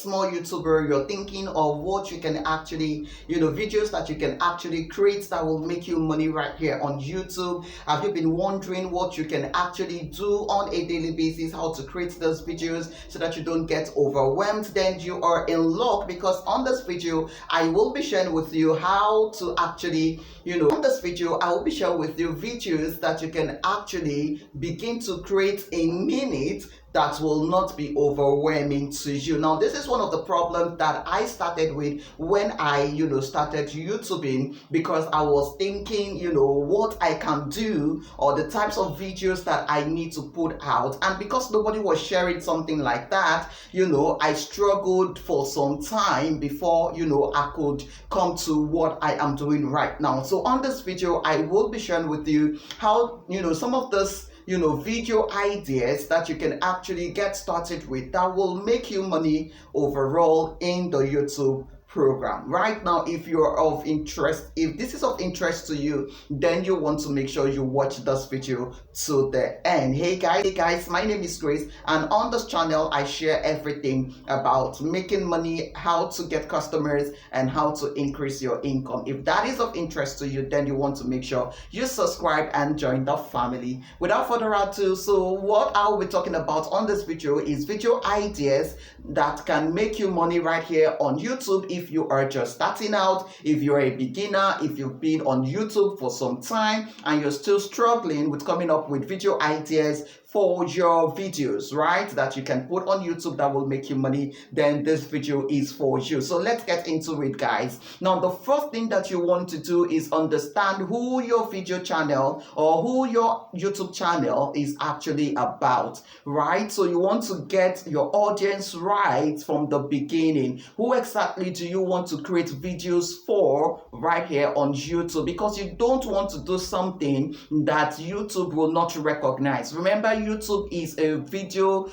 small YouTuber, you're thinking of what you can actually, videos that you can actually create that will make you money right here on YouTube. Have you been wondering what you can actually do on a daily basis, how to create those videos so that you don't get overwhelmed? Then you are in luck, because on this video I will be sharing with you how to actually, on this video I will be sharing with you videos that you can actually begin to create in minutes that will not be overwhelming to you. Now, this is one of the problems that I started with when I, started YouTubing, because I was thinking, what I can do or the types of videos that I need to put out. And because nobody was sharing something like that, I struggled for some time before, I could come to what I am doing right now. So on this video, I will be sharing with you how, some of this video ideas that you can actually get started with that will make you money overall in the YouTube program. Right now, if you're of interest, if this is of interest to you, then you want to make sure you watch this video to the end. Hey guys, my name is Grace, and on this channel I share everything about making money, how to get customers, and how to increase your income. If that is of interest to you, then you want to make sure you subscribe and join the family. Without further ado, so what I'll be talking about on this video is video ideas that can make you money right here on YouTube. If you are just starting out, if you're a beginner, if you've been on YouTube for some time and you're still struggling with coming up with video ideas for your videos, right, that you can put on YouTube that will make you money, then this video is for you. So let's get into it, guys. Now, the first thing that you want to do is understand who your video channel or who your YouTube channel is actually about, right? So you want to get your audience right from the beginning. Who exactly do you want to create videos for right here on YouTube? Because you don't want to do something that YouTube will not recognize. Remember, YouTube is a video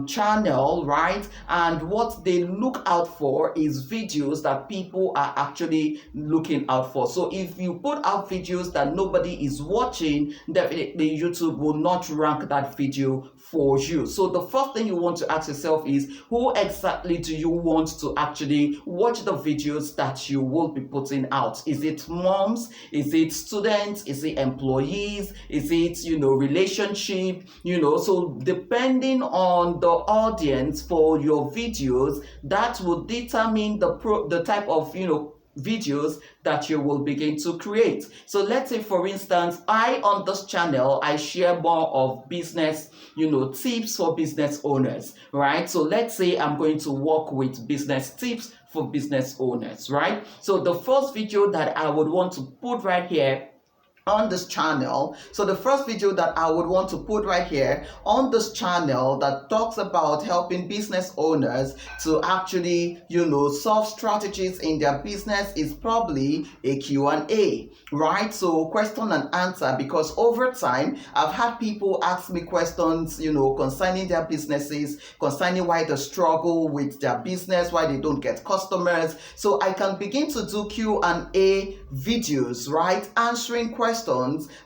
channel, right? And what they look out for is videos that people are actually looking out for. So if you put out videos that nobody is watching, definitely YouTube will not rank that video for you. So the first thing you want to ask yourself is, who exactly do you want to actually watch the videos that you will be putting out? Is it moms? Is it students? Is it employees? Is it, relationship? So depending on the audience for your videos, that will determine the type of, videos that you will begin to create. So let's say, for instance, on this channel I share more of business, tips for business owners, right? So let's say I'm going to work with business tips for business owners, right? So the first video that I would want to put right here on this channel, so the first video that I would want to put right here on this channel that talks about helping business owners to actually, solve strategies in their business is probably a Q&A, right? So question and answer, because over time I've had people ask me questions, concerning their businesses, concerning why they struggle with their business, why they don't get customers. So I can begin to do Q&A videos, right? Answering questions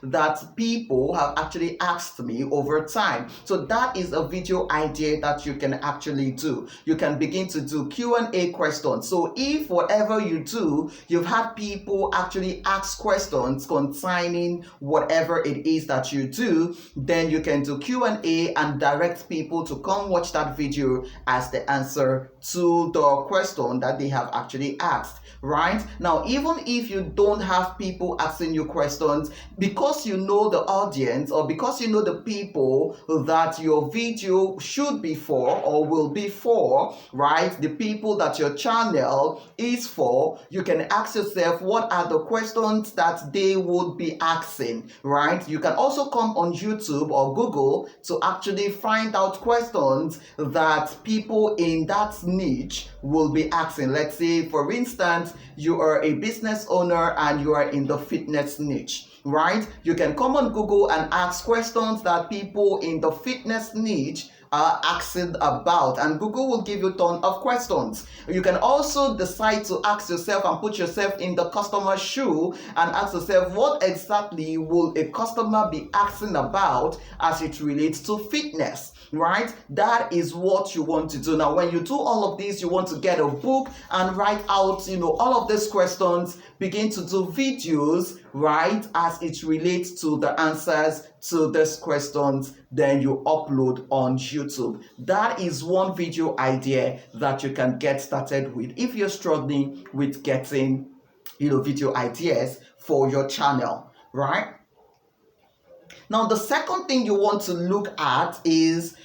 that people have actually asked me over time. So that is a video idea that you can actually do. You can begin to do Q&A questions. So if whatever you do, you've had people actually ask questions concerning whatever it is that you do, then you can do Q&A and direct people to come watch that video as the answer to the question that they have actually asked, right? Now, even if you don't have people asking you questions, because you know the audience, or because you know the people that your video should be for or will be for, right? The people that your channel is for, you can ask yourself, what are the questions that they would be asking, right? You can also come on YouTube or Google to actually find out questions that people in that niche will be asking. Let's say, for instance, you are a business owner and you are in the fitness niche, right? You can come on Google and ask questions that people in the fitness niche are asking about, and Google will give you a ton of questions. You can also decide to ask yourself and put yourself in the customer's shoe and ask yourself, what exactly will a customer be asking about as it relates to fitness? right? That is what you want to do. Now, when you do all of this, you want to get a book and write out, all of these questions, begin to do videos, right, as it relates to the answers to these questions, then you upload on YouTube. That is one video idea that you can get started with if you're struggling with getting, video ideas for your channel, right? Now, the second thing you want to look at is,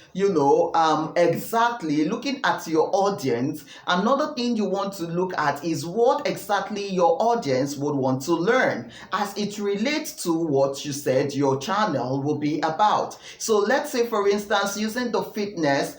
exactly looking at your audience. Another thing you want to look at is what exactly your audience would want to learn as it relates to what you said your channel will be about. So let's say, for instance, using the fitness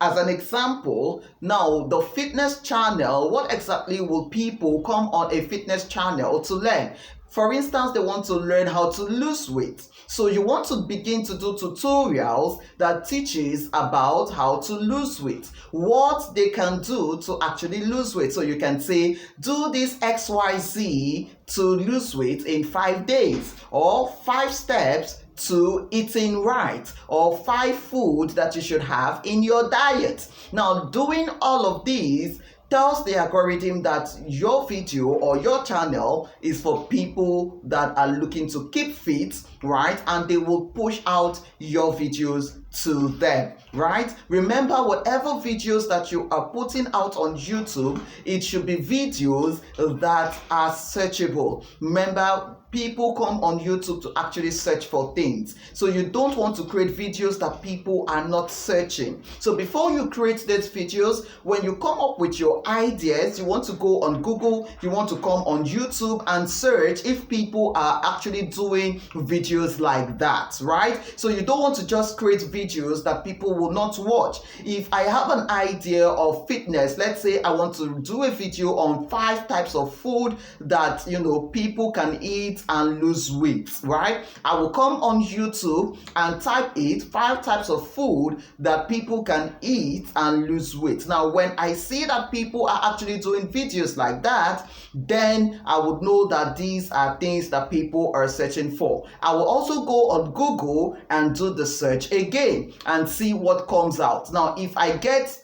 as an example. Now, the fitness channel, what exactly will people come on a fitness channel to learn? For instance, they want to learn how to lose weight. So you want to begin to do tutorials that teaches about how to lose weight, what they can do to actually lose weight. So you can say, do this XYZ to lose weight in 5 days, or 5 steps to eating right, or 5 food that you should have in your diet. Now, doing all of these tells the algorithm that your video or your channel is for people that are looking to keep fit, right? And they will push out your videos to them, right? Remember, whatever videos that you are putting out on YouTube, it should be videos that are searchable. Remember, people come on YouTube to actually search for things. So you don't want to create videos that people are not searching. So before you create these videos, when you come up with your ideas, you want to go on Google, you want to come on YouTube and search if people are actually doing videos like that, right? So you don't want to just create videos that people will not watch. If I have an idea of fitness, let's say I want to do a video on 5 types of food that, people can eat and lose weight, right? I will come on YouTube and type 5 types of food that people can eat and lose weight. Now, when I see that people are actually doing videos like that, then I would know that these are things that people are searching for. I will also go on Google and do the search again and see what comes out. Now, if I get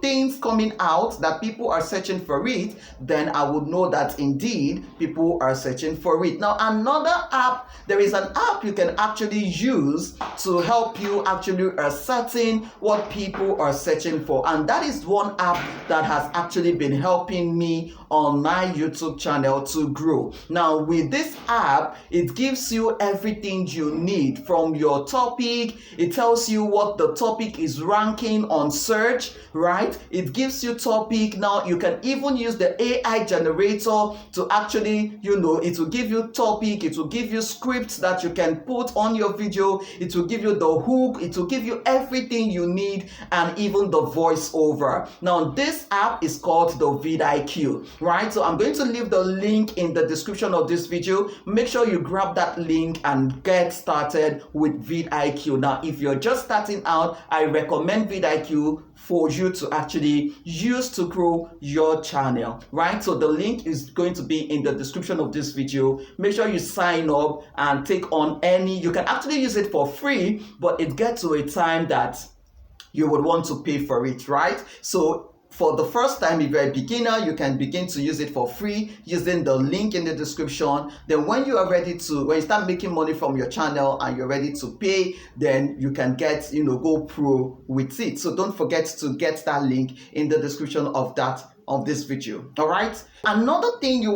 things coming out that people are searching for it, then I would know that indeed people are searching for it. Now, there is an app you can actually use to help you actually ascertain what people are searching for. And that is one app that has actually been helping me on my YouTube channel to grow. Now, with this app, it gives you everything you need from your topic. It tells you what the topic is ranking on search, right? It gives you topic. Now, you can even use the AI generator to actually, it will give you topic, it will give you scripts that you can put on your video, it will give you the hook, it will give you everything you need, and even the voiceover. Now, this app is called the vidiQ, right? So I'm going to leave the link in the description of this video. Make sure you grab that link and get started with vidiQ. Now, if you're just starting out, I recommend vidiQ for you to actually use to grow your channel, right? So the link is going to be in the description of this video. Make sure you sign up and take on you can actually use it for free, but it gets to a time that you would want to pay for it, right? So for the first time, if you're a beginner, you can begin to use it for free using the link in the description. Then when you start making money from your channel and you're ready to pay, then you can get, go pro with it. So don't forget to get that link in the description of this video. All right. Another thing you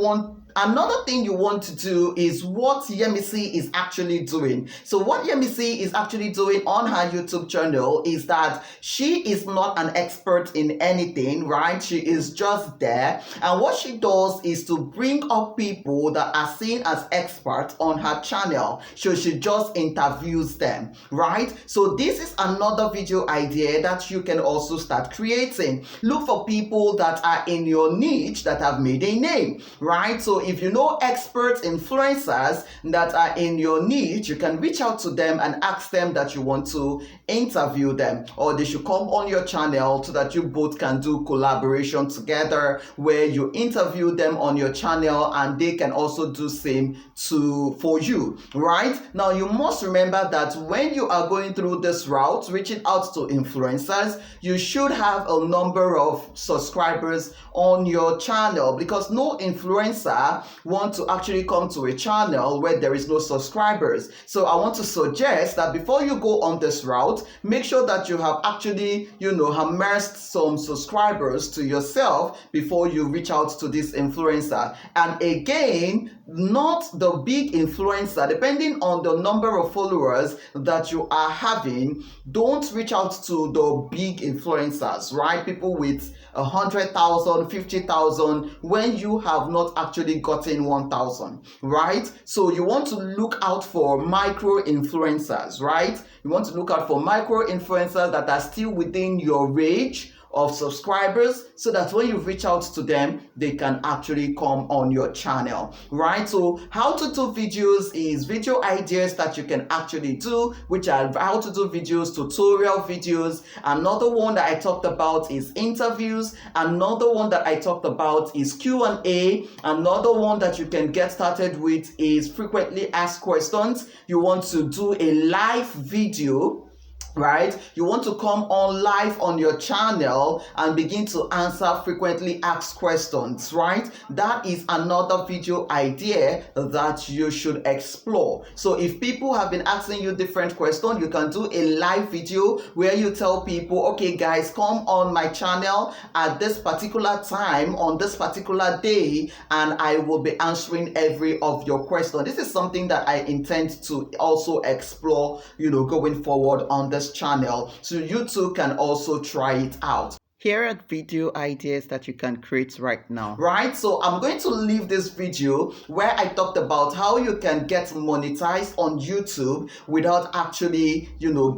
want to do is what Yemisi is actually doing. So what Yemisi is actually doing on her YouTube channel is that she is not an expert in anything, right? She is just there. And what she does is to bring up people that are seen as experts on her channel. So she just interviews them, right? So this is another video idea that you can also start creating. Look for people that are in your niche that have made a name, right? So So if you know expert influencers that are in your niche, you can reach out to them and ask them that you want to interview them, or they should come on your channel so that you both can do collaboration together where you interview them on your channel and they can also do same for you. Right now, you must remember that when you are going through this route, reaching out to influencers, you should have a number of subscribers on your channel, because no influencer want to actually come to a channel where there is no subscribers. So I want to suggest that before you go on this route, make sure that you have actually, amassed some subscribers to yourself before you reach out to this influencer. And again, not the big influencer. Depending on the number of followers that you are having, don't reach out to the big influencers, right? People with 100,000, 50,000, when you have not actually gotten 1,000, right? So you want to look out for micro influencers, right? You want to look out for micro influencers that are still within your range of subscribers, so that when you reach out to them, they can actually come on your channel, right? So how to do videos is video ideas that you can actually do, which are how to do videos, tutorial videos. Another one that I talked about is interviews. Another one that I talked about is Q&A. Another one that you can get started with is frequently asked questions. You want to do a live video, right? You want to come on live on your channel and begin to answer frequently asked questions, right? That is another video idea that you should explore. So if people have been asking you different questions, you can do a live video where you tell people, okay guys, come on my channel at this particular time on this particular day, and I will be answering every of your questions. This is something that I intend to also explore, going forward on this channel, so you too can also try it out. Here are video ideas that you can create right now. Right, so I'm going to leave this video where I talked about how you can get monetized on YouTube without actually,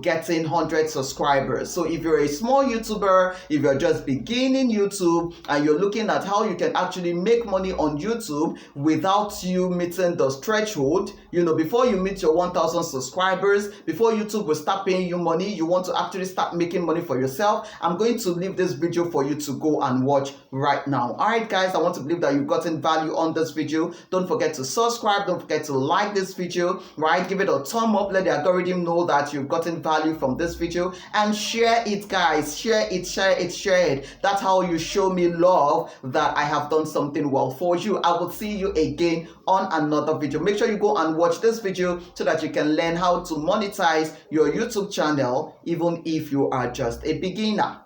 getting 100 subscribers. So if you're a small YouTuber, if you're just beginning YouTube and you're looking at how you can actually make money on YouTube without you meeting the threshold, before you meet your 1,000 subscribers, before YouTube will start paying you money, you want to actually start making money for yourself, I'm going to leave this video for you to go and watch right now. All right guys, I want to believe that you've gotten value on this video. Don't forget to subscribe, don't forget to like this video, right? Give it a thumb up, let the algorithm know that you've gotten value from this video, and share it guys, share it. That's how you show me love that I have done something well for you. I will see you again on another video. Make sure you go and watch this video so that you can learn how to monetize your YouTube channel even if you are just a beginner.